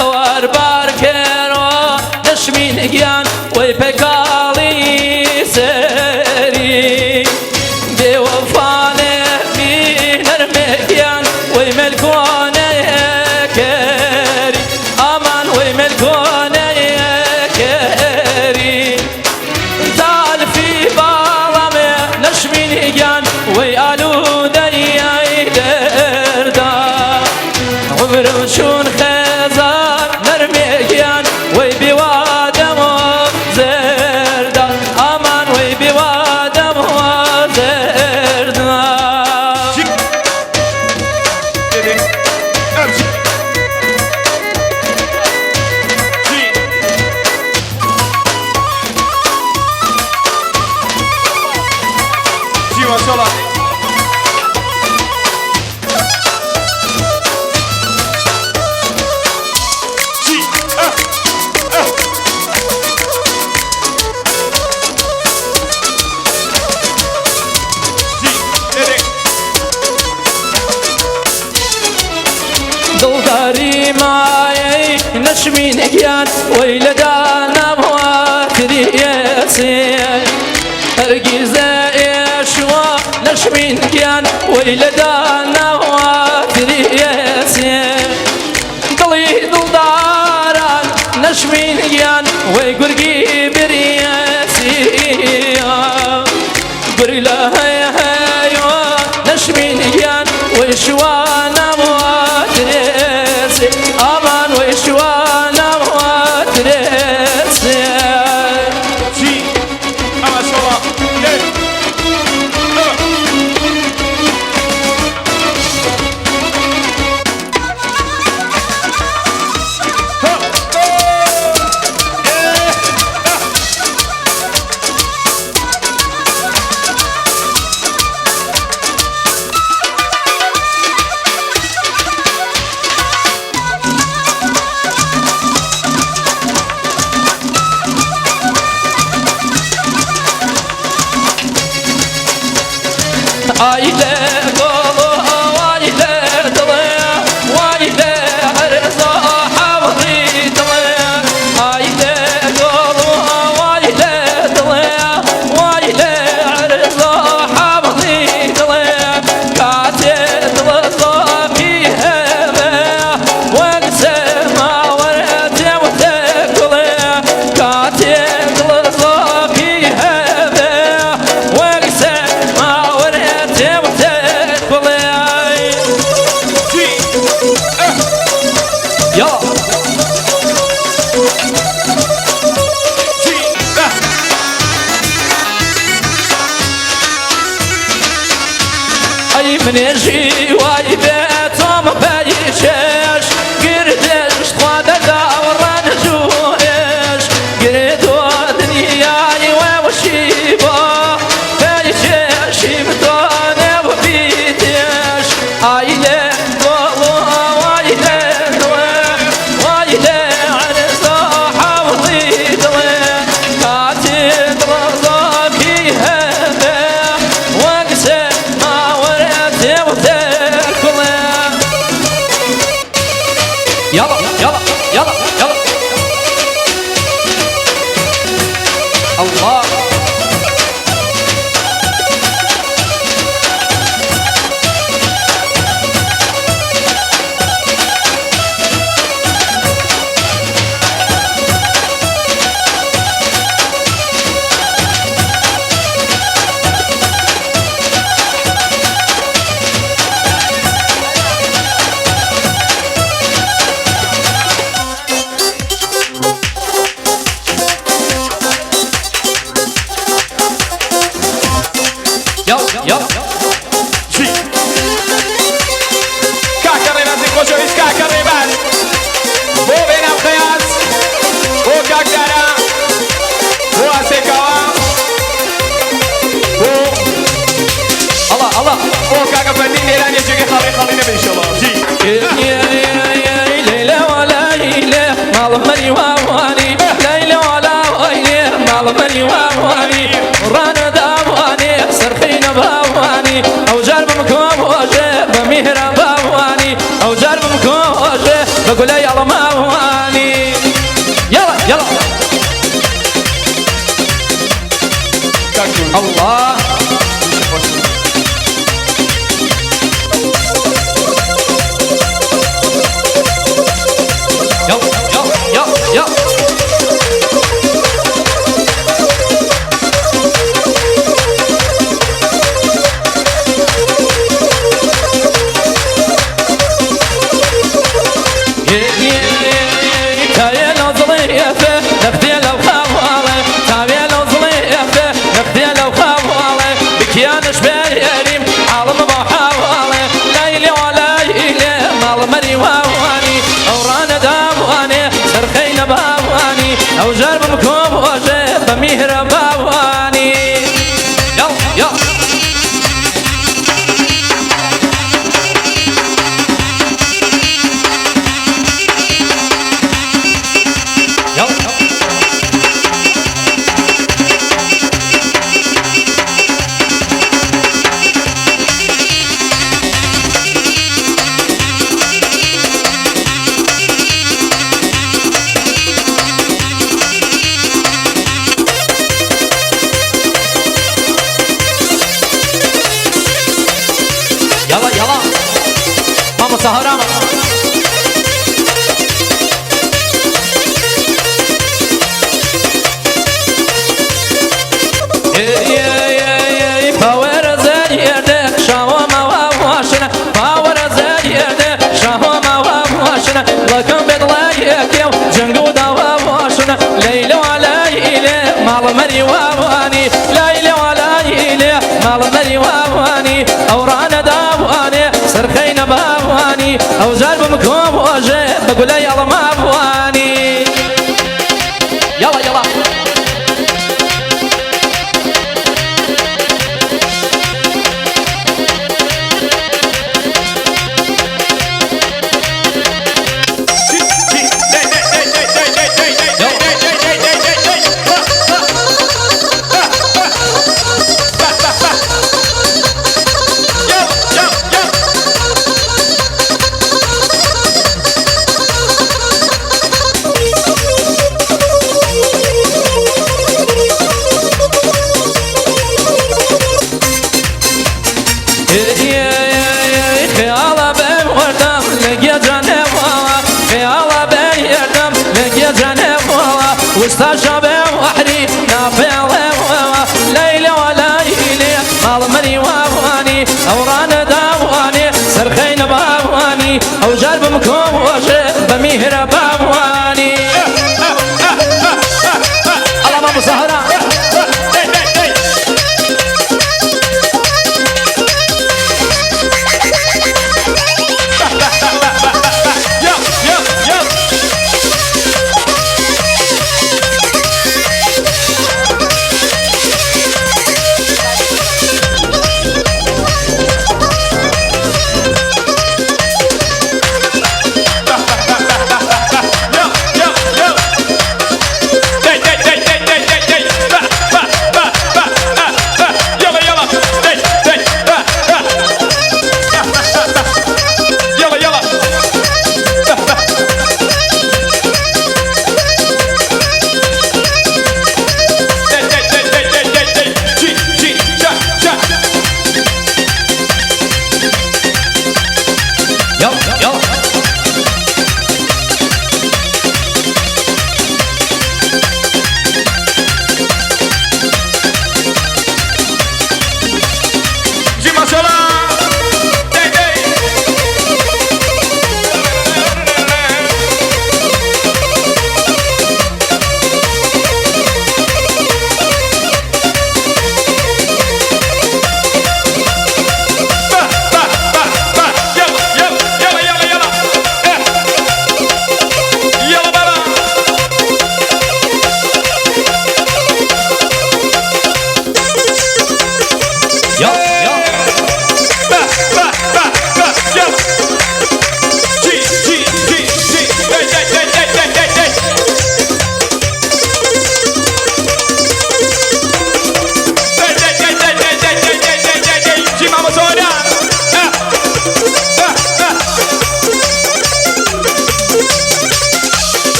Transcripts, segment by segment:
هوار باركرو نشمين جيان ويبكالي سري دي وفاني في نرمكيان ويملكوني كري امان ويملكوني كري تعال في بالامي نشمين جيان ويقالوا دنيا دردا عمرشون خزار نرميكيان ويبوادم وزردا امان ويبوادم وزردا دلداري معي نشمين كيان ويلدانا مواتري ياسين هرقيزة يشوى نشمين كيان ويلدانا مواتري ياسين قلي دلداران نشمين كيان ويقرقي برياسين قري لها يا هايو نشمين كيان ويشوانا مواتريسي امان ويشوانا مواتريسي شي اما شاء الله عايلة قولو وعايلة طلع وعايلة عرزة حوضي طلع عايلة قولو وعايلة طلع وعايلة عرزة حوضي طلع كاتت لصا فيها واقسمها ورتي وتقلع كاتت لصا فيها واقسمها من يجي وايباتهم بايشاش قردش تقوى دورة نجوش قردو دنياي ووشيبا بايشاش مدونة وبيتش عايلة قولو وايلة دوا وايلة عرزة حوضي دوا كاتب رضا فيها واقسم ما ورد وثير مري واني ليلى ولا ويني مال مري واني رانا داواني سرخين باواني او جرب مكوجه بمهر باواني او جرب مكوجه بقول يلا ماواني يلا يلا الله يلا او جرب مكوب وجه بمهر باواني يلا يلا يلا يلا ماما سهرة باور زي يدك شاوما واشنا باور زي يدك شاوما واشنا لكن بدلايك يوم جنقودا واشنا ليلى ولا إله مال مري واني ليلى ولا إله مال مري واني أورانا داواني سرخين باواني أو جرب مكوب وجه بقول يلا ماواني يلا يلا خيال بين وردم لقيا جنب خيال بين يردم لقيا جنب واستشاب وحري نافع ليلى ولا ليلى مال مري واني اورانا داواني سرخين باواني او جرب مكوب وجه بمهر باواني الله ما مسهرة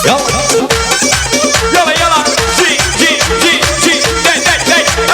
يلا يلا جي جي جي جي داي داي داي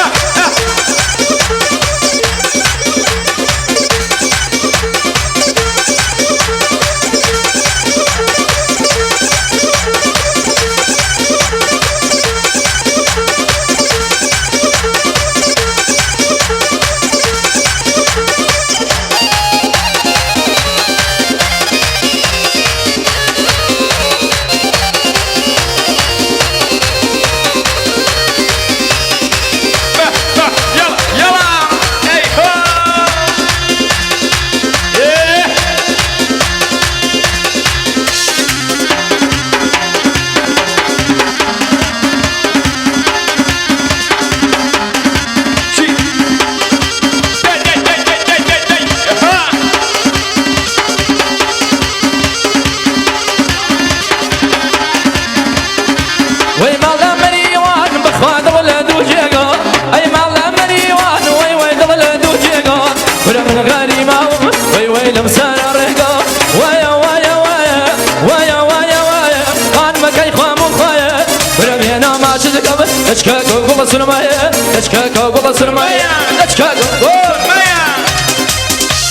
Chicago, go to Maya. Chicago, go to Maya. Chicago, go Maya.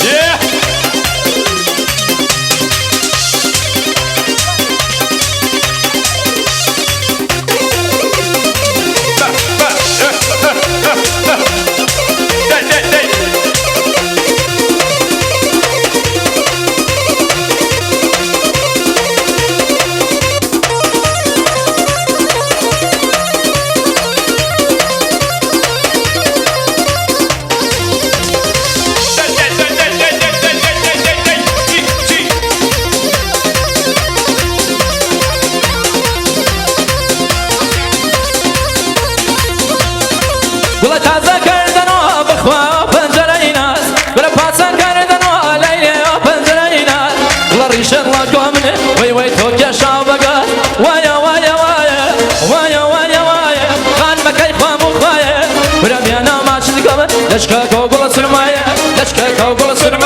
Yeah. Let's go, go, go, let's go, go, let's go,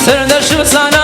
Sırdaşı sana